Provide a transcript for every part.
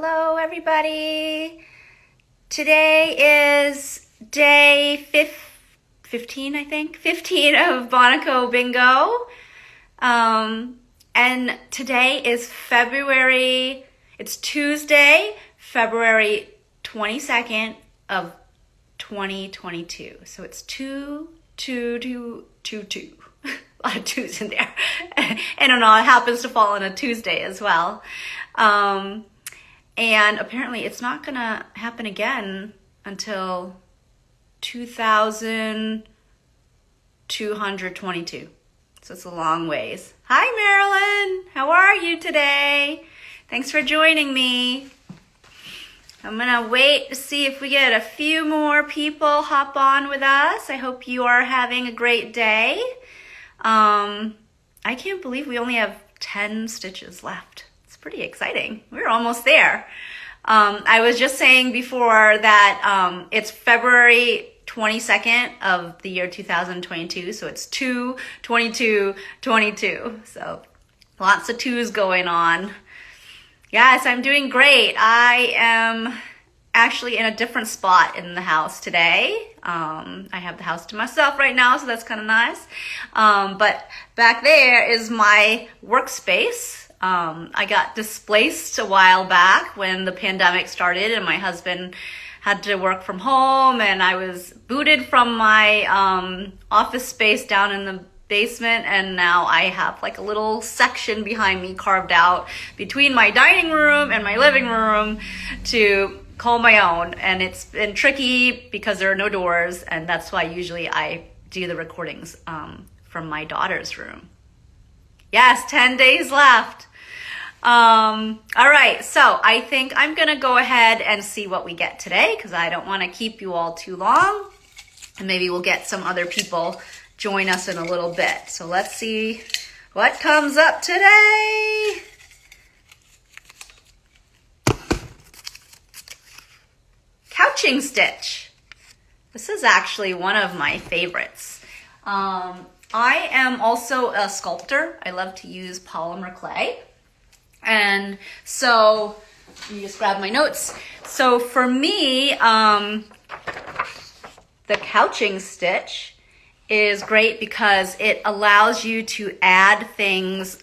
Hello, everybody. Today is day 15, I think. 15 of Bonico Bingo. And today is it's Tuesday, February 22nd of 2022. So it's 2-2-2-2-2. A lot of twos in there. I don't know, it happens to fall on a Tuesday as well. And apparently it's not gonna happen again until 2222. So it's a long ways. Hi, Marilyn. How are you today? Thanks for joining me. I'm gonna wait to see if we get a few more people hop on with us. I hope you are having a great day. I can't believe we only have 10 stitches left. It's pretty exciting. We're almost there. I was just saying before that it's February 22nd of the year 2022, so it's 2-22-22. So lots of twos going on. Yes, I'm doing great. I am actually in a different spot in the house today. I have the house to myself right now, so that's kind of nice. But back there is my workspace. I got displaced a while back when the pandemic started and my husband had to work from home, and I was booted from my office space down in the basement, and now I have like a little section behind me carved out between my dining room and my living room to call my own. And it's been tricky because there are no doors, and that's why usually I do the recordings from my daughter's room. Yes, 10 days left. All right, so I think I'm gonna go ahead and see what we get today because I don't want to keep you all too long, and maybe we'll get some other people join us in a little bit. So let's see what comes up today. Couching stitch. This is actually one of my favorites. I am also a sculptor. I love to use polymer clay. And so, let me just grab my notes. So for me, the couching stitch is great because it allows you to add things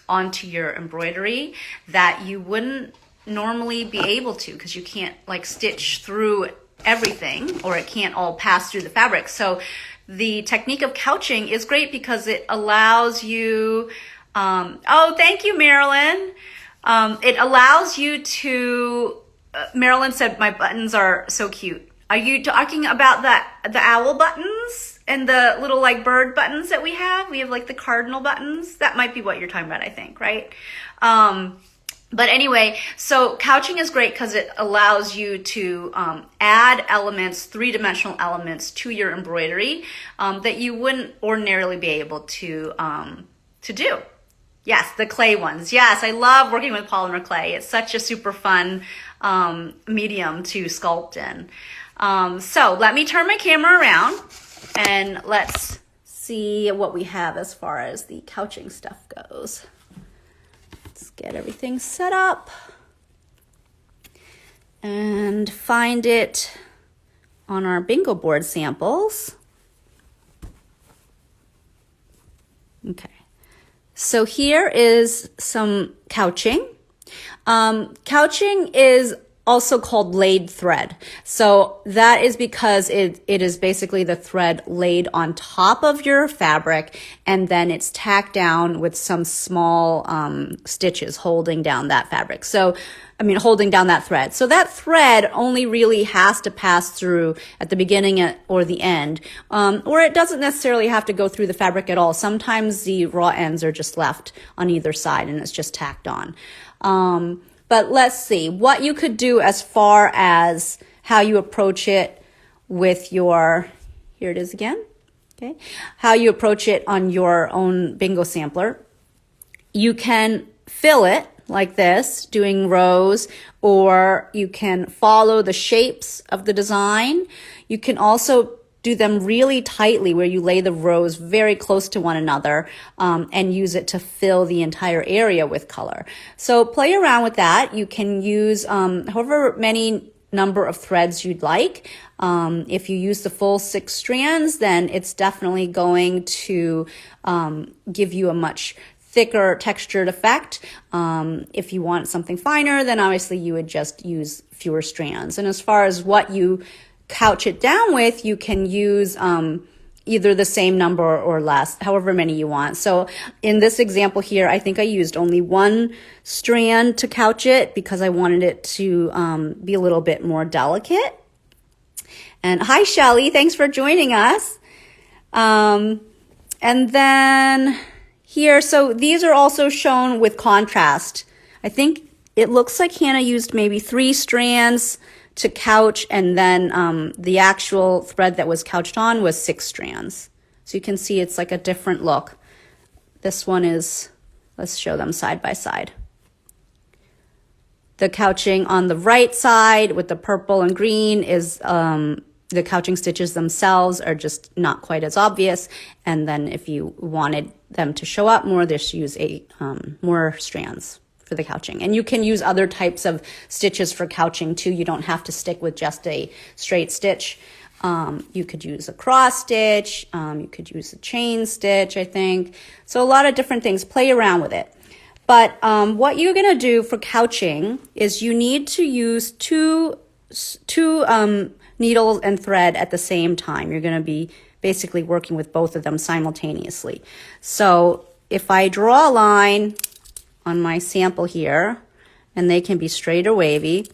onto your embroidery that you wouldn't normally be able to because you can't like stitch through everything, or it can't all pass through the fabric. So the technique of couching is great because it allows you oh, thank you, Marilyn. It allows you to, Marilyn said my buttons are so cute. Are you talking about the owl buttons and the little like bird buttons that we have? We have like the cardinal buttons. That might be what you're talking about, I think, right? But anyway, so couching is great because it allows you to add elements, three-dimensional elements to your embroidery that you wouldn't ordinarily be able to do. Yes, the clay ones. Yes, I love working with polymer clay. It's such a super fun medium to sculpt in. So let me turn my camera around and let's see what we have as far as the couching stuff goes. Let's get everything set up and find it on our bingo board samples. Okay. So here is some couching. Couching is also called laid thread. So that is because it is basically the thread laid on top of your fabric, and then it's tacked down with some small stitches holding down that fabric. So, holding down that thread. So that thread only really has to pass through at the beginning or the end, or it doesn't necessarily have to go through the fabric at all. Sometimes the raw ends are just left on either side and it's just tacked on. But let's see what you could do as far as how you approach it with your, here it is again, okay, how you approach it on your own bingo sampler. You can fill it like this, doing rows, or you can follow the shapes of the design. You can also do them really tightly where you lay the rows very close to one another and use it to fill the entire area with color. So play around with that. You can use however many number of threads you'd like. If you use the full 6 strands, then it's definitely going to give you a much thicker textured effect. If you want something finer, then obviously you would just use fewer strands. And as far as what you couch it down with, you can use either the same number or less, however many you want. So in this example here, I think I used only 1 strand to couch it because I wanted it to be a little bit more delicate. And hi, Shelly, thanks for joining us. And then here, so these are also shown with contrast. I think it looks like Hannah used maybe 3 strands to couch, and then the actual thread that was couched on was 6 strands. So you can see it's like a different look. This one is, let's show them side by side. The couching on the right side with the purple and green is the couching stitches themselves are just not quite as obvious. And then if you wanted them to show up more, just use more strands for the couching. And you can use other types of stitches for couching too. You don't have to stick with just a straight stitch. You could use a cross stitch. You could use a chain stitch, I think. So a lot of different things. Play around with it. But what you're going to do for couching is you need to use two needle and thread at the same time. You're going to be basically working with both of them simultaneously. So if I draw a line on my sample here, and they can be straight or wavy,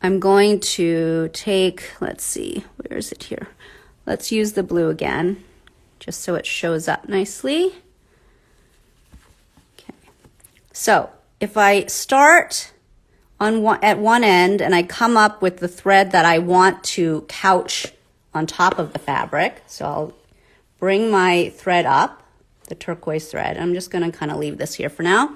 I'm going to take, let's see, where is it here? Let's use the blue again, just so it shows up nicely. Okay. So if I start at one end and I come up with the thread that I want to couch on top of the fabric, so I'll bring my thread up, the turquoise thread. I'm just going to kind of leave this here for now.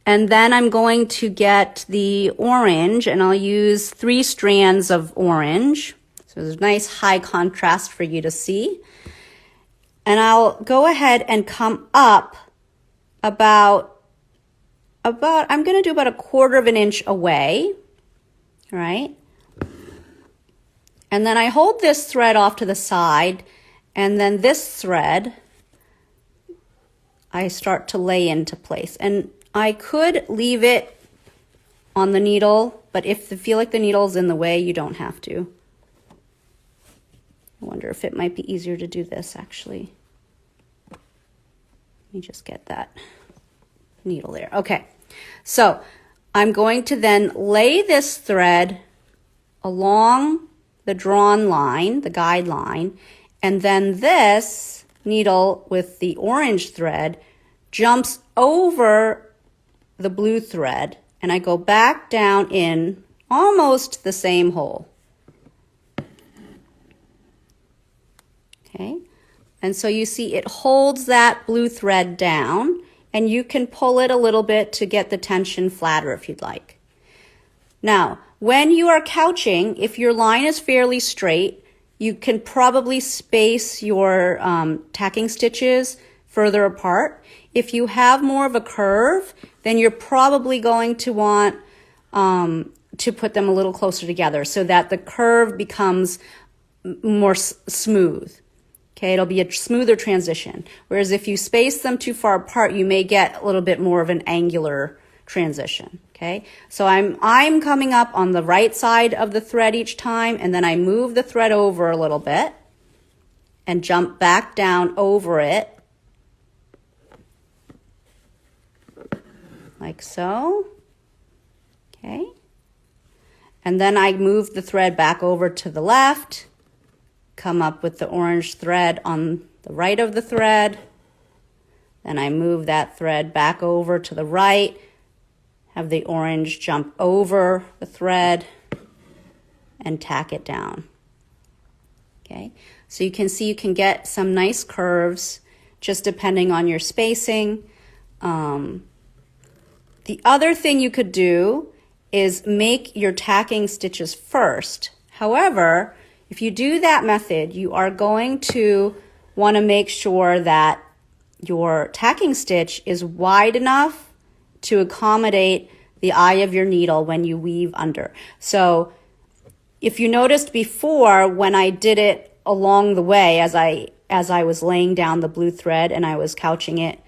And then I'm going to get the orange, and I'll use 3 strands of orange. So there's a nice high contrast for you to see. And I'll go ahead and come up about I'm going to do about 1/4 of an inch away, all right? And then I hold this thread off to the side, and then this thread I start to lay into place. And I could leave it on the needle, but if you feel like the needle's in the way, you don't have to. I wonder if it might be easier to do this, actually. Let me just get that needle there. Okay, so I'm going to then lay this thread along the drawn line, the guide line, and then this needle with the orange thread jumps over the blue thread, and I go back down in almost the same hole. Okay, and so you see it holds that blue thread down, and you can pull it a little bit to get the tension flatter if you'd like. Now, when you are couching, if your line is fairly straight, you can probably space your tacking stitches further apart. If you have more of a curve, then you're probably going to want to put them a little closer together so that the curve becomes more smooth. Okay, it'll be a smoother transition. Whereas if you space them too far apart, you may get a little bit more of an angular transition. Okay, so I'm coming up on the right side of the thread each time, and then I move the thread over a little bit and jump back down over it, like so. Okay, and then I move the thread back over to the left, come up with the orange thread on the right of the thread, then I move that thread back over to the right, have the orange jump over the thread and tack it down. Okay, so you can see you can get some nice curves just depending on your spacing. The other thing you could do is make your tacking stitches first. However, if you do that method, you are going to want to make sure that your tacking stitch is wide enough to accommodate the eye of your needle when you weave under. So if you noticed before, when I did it along the way, as I was laying down the blue thread and I was couching it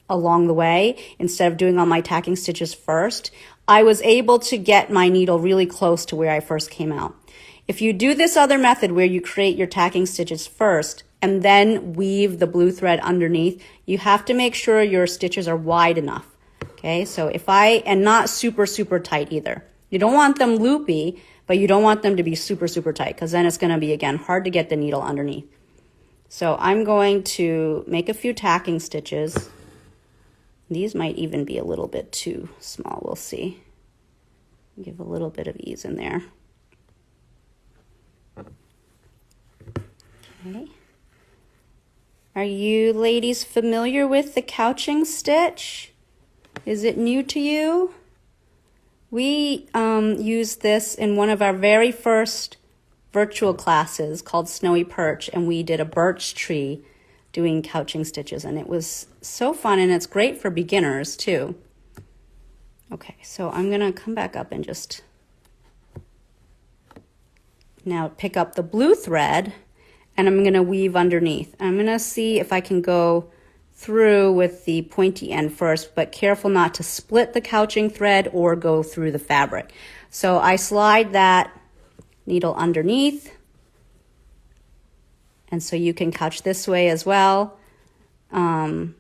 along the way, instead of doing all my tacking stitches first, I was able to get my needle really close to where I first came out. If you do this other method where you create your tacking stitches first and then weave the blue thread underneath, you have to make sure your stitches are wide enough. Okay, so and not super, super tight either. You don't want them loopy, but you don't want them to be super, super tight, because then it's going to be, again, hard to get the needle underneath. So I'm going to make a few tacking stitches. These might even be a little bit too small. We'll see. Give a little bit of ease in there. Okay. Are you ladies familiar with the couching stitch? Is it new to you? We used this in one of our very first virtual classes called Snowy Perch, and we did a birch tree doing couching stitches, and it was so fun, and it's great for beginners too. Okay, so I'm gonna come back up and just now pick up the blue thread, and I'm gonna weave underneath. I'm gonna see if I can go through with the pointy end first, but careful not to split the couching thread or go through the fabric. So I slide that needle underneath, and so you can couch this way as well. And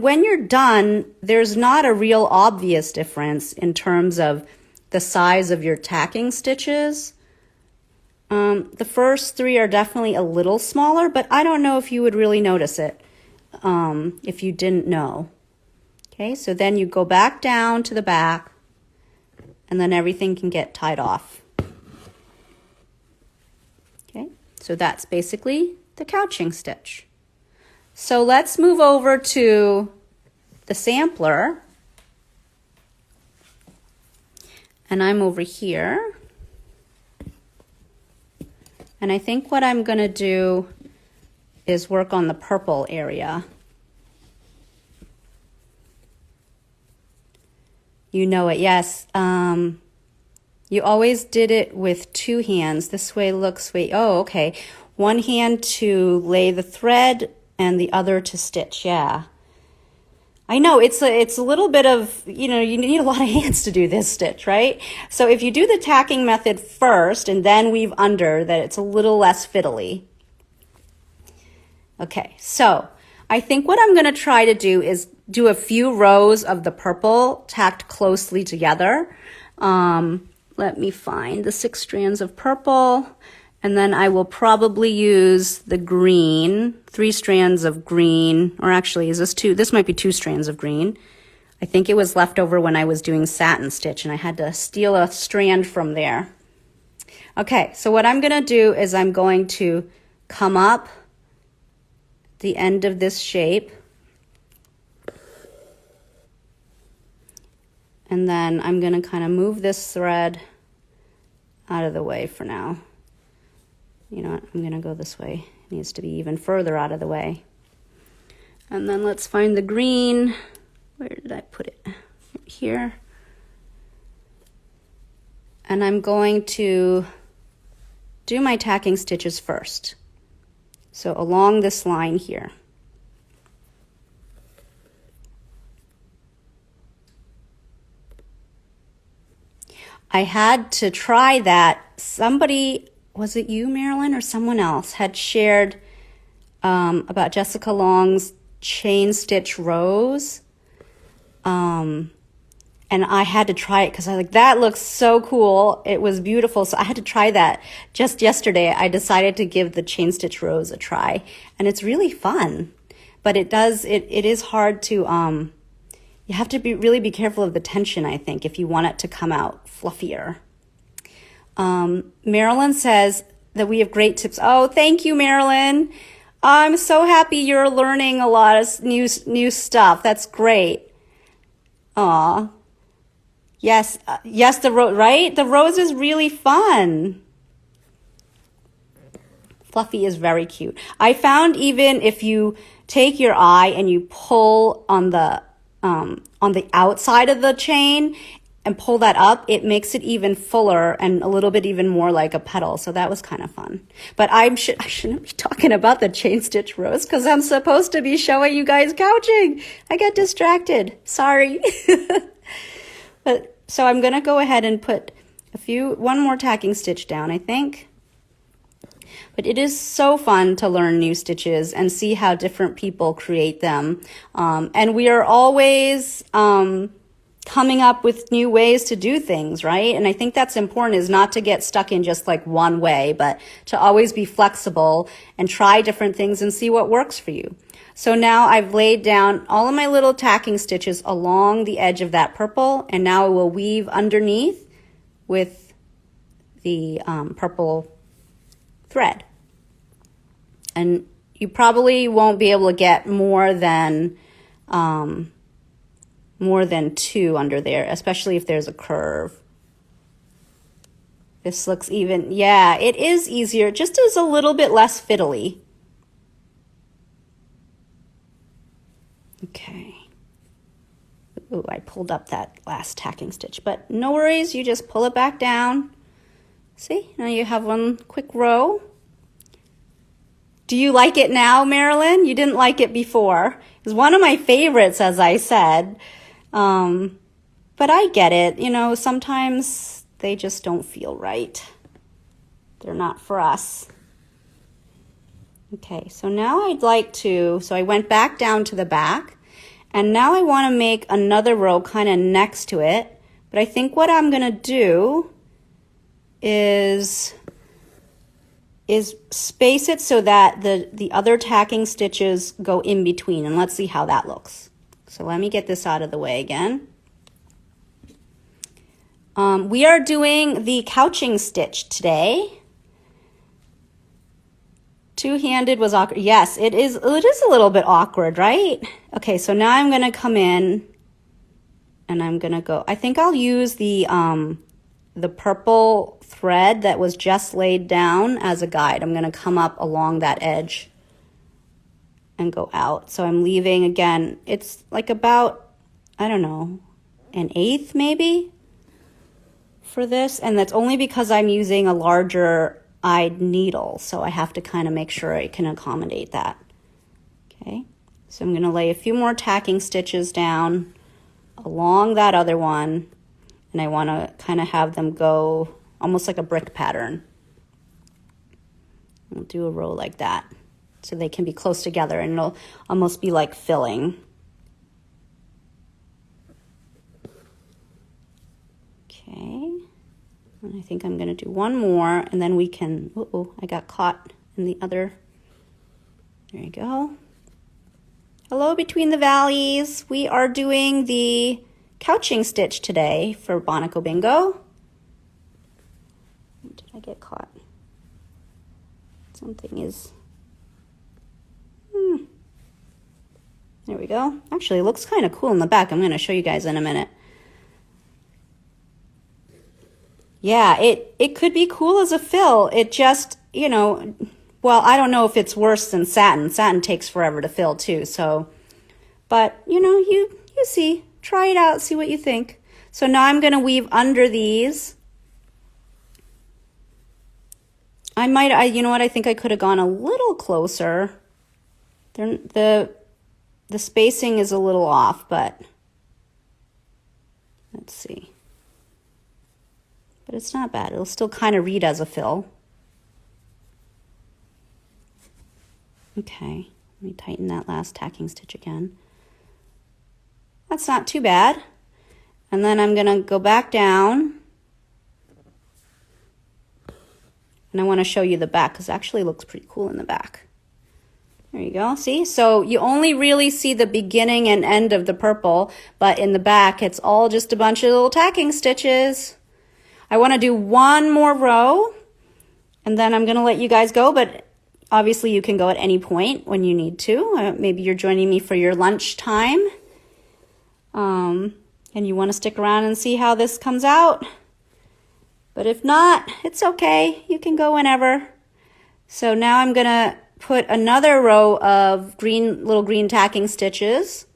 when you're done, there's not a real obvious difference in terms of the size of your tacking stitches. The first three are definitely a little smaller, but I don't know if you would really notice it if you didn't know. Okay, so then you go back down to the back, and then everything can get tied off. Okay, so that's basically the couching stitch. So let's move over to the sampler. And I'm over here. And I think what I'm going to do is work on the purple area. You know it, yes. You always did it with two hands. This way looks, oh, okay. One hand to lay the thread and the other to stitch, yeah. I know, it's a little bit of, you need a lot of hands to do this stitch, right? So if you do the tacking method first and then weave under, that it's a little less fiddly. Okay, so I think what I'm going to try to do is do a few rows of the purple tacked closely together. Let me find the 6 strands of purple, and then I will probably use the green, 3 strands of green, or actually is this 2? This might be 2 strands of green. I think it was left over when I was doing satin stitch and I had to steal a strand from there. Okay, so what I'm gonna do is I'm going to come up the end of this shape, and then I'm gonna kind of move this thread out of the way for now. You know what, I'm gonna go this way. It needs to be even further out of the way. And then let's find the green. Where did I put it? Here. And I'm going to do my tacking stitches first. So along this line here. I had to try that. Somebody, was it you, Marilyn, or someone else, had shared about Jessica Long's chain stitch rows. And I had to try it because I was like, that looks so cool. It was beautiful. So I had to try that. Just yesterday, I decided to give the chain stitch rows a try. And it's really fun. But it is hard to, you have to really be careful of the tension, I think, if you want it to come out fluffier. Marilyn says that we have great tips. Oh, thank you, Marilyn. I'm so happy you're learning a lot of new stuff. That's great. Aw. Yes, yes, right? The rose is really fun. Fluffy is very cute. I found even if you take your eye and you pull on the outside of the chain and pull that up, it makes it even fuller and a little bit even more like a petal. So that was kind of fun. But I shouldn't be talking about the chain stitch rows because I'm supposed to be showing you guys couching. I got distracted. Sorry. But so I'm going to go ahead and put one more tacking stitch down, I think. But it is so fun to learn new stitches and see how different people create them. And we are always coming up with new ways to do things, right? And I think that's important, is not to get stuck in just like one way, but to always be flexible and try different things and see what works for you. So now I've laid down all of my little tacking stitches along the edge of that purple, and now I will weave underneath with the purple thread. And you probably won't be able to get more than 2 under there, especially if there's a curve. This looks even, yeah, it is easier, just is a little bit less fiddly. Okay. Ooh, I pulled up that last tacking stitch, but no worries, you just pull it back down. See, now you have one quick row. Do you like it now, Marilyn? You didn't like it before. It's one of my favorites, as I said. But I get it. You know, sometimes they just don't feel right. They're not for us. Okay, so now I'd like to, so I went back down to the back, and now I want to make another row kind of next to it. But I think what I'm going to do is space it so that the other tacking stitches go in between, and let's see how that looks. So let me get this out of the way again. We are doing the couching stitch today. Two-handed was awkward. Yes, it is a little bit awkward, right? Okay, so now I'm gonna come in and I'm gonna go, I think I'll use the purple thread that was just laid down as a guide. I'm gonna come up along that edge and go out. So I'm leaving, again, it's like about, I don't know, 1/8 maybe for this. And that's only because I'm using a larger eyed needle. So I have to kind of make sure I can accommodate that. Okay, so I'm going to lay a few more tacking stitches down along that other one. And I want to kind of have them go almost like a brick pattern. We'll do a row like that so they can be close together, and it'll almost be like filling. Okay, and I think I'm going to do one more, and then we can, uh-oh, I got caught in the other. There you go. Hello, Between the Valleys. We are doing the couching stitch today for Bonico Bingo. Did I get caught? Something is... There we go. Actually, it looks kind of cool in the back. I'm going to show you guys in a minute. Yeah, it could be cool as a fill. It just, you know, well, I don't know if it's worse than satin. Satin takes forever to fill too. So, but you know, you see, try it out, see what you think. So now I'm going to weave under these. You know what? I think I could have gone a little closer. The spacing is a little off, but let's see. But it's not bad. It'll still kind of read as a fill. Okay, let me tighten that last tacking stitch again. That's not too bad. And then I'm going to go back down. And I want to show you the back because it actually looks pretty cool in the back. There you go. See? So you only really see the beginning and end of the purple, but in the back it's all just a bunch of little tacking stitches. I want to do one more row and then I'm going to let you guys go, but obviously you can go at any point when you need to. Maybe you're joining me for your lunch time and you want to stick around and see how this comes out. But if not, it's okay. You can go whenever. So now I'm gonna put another row of little green tacking stitches.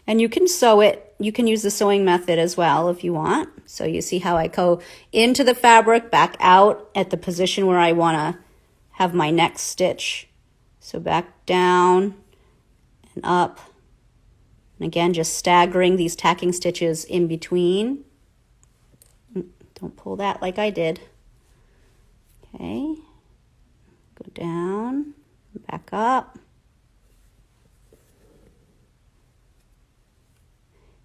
And you can sew it. You can use the sewing method as well if you want. So you see how I go into the fabric, back out at the position where I want to have my next stitch. So back down and up. And again, just staggering these tacking stitches in between. Don't pull that like I did. Okay. Go down, back up.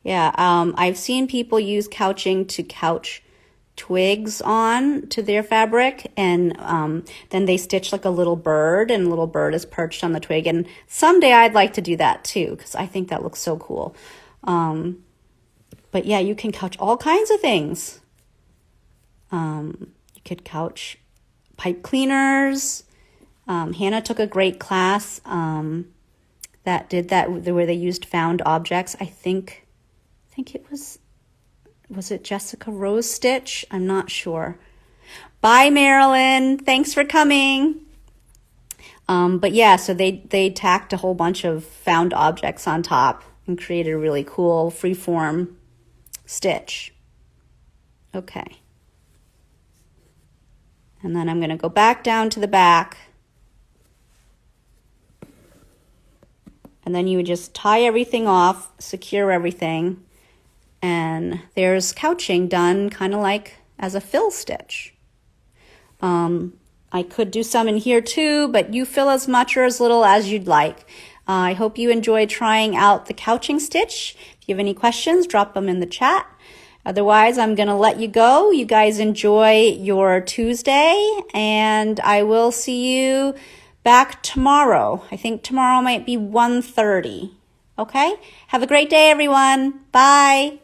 Yeah, I've seen people use couching to couch twigs on to their fabric, and then they stitch like a little bird, and a little bird is perched on the twig. And someday I'd like to do that too, because I think that looks so cool. But yeah, you can couch all kinds of things. You could couch pipe cleaners. Hannah took a great class that did that, where they used found objects. I think it was it Jessica Rose Stitch? I'm not sure. Bye, Marilyn. Thanks for coming. But yeah, so they tacked a whole bunch of found objects on top and created a really cool freeform stitch. Okay. And then I'm going to go back down to the back. And then you would just tie everything off, secure everything. And there's couching done kind of like as a fill stitch. I could do some in here too, but you fill as much or as little as you'd like. I hope you enjoyed trying out the couching stitch. If you have any questions, drop them in the chat. Otherwise, I'm going to let you go. You guys enjoy your Tuesday, and I will see you back tomorrow. I think tomorrow might be 1:30. Okay? Have a great day, everyone. Bye.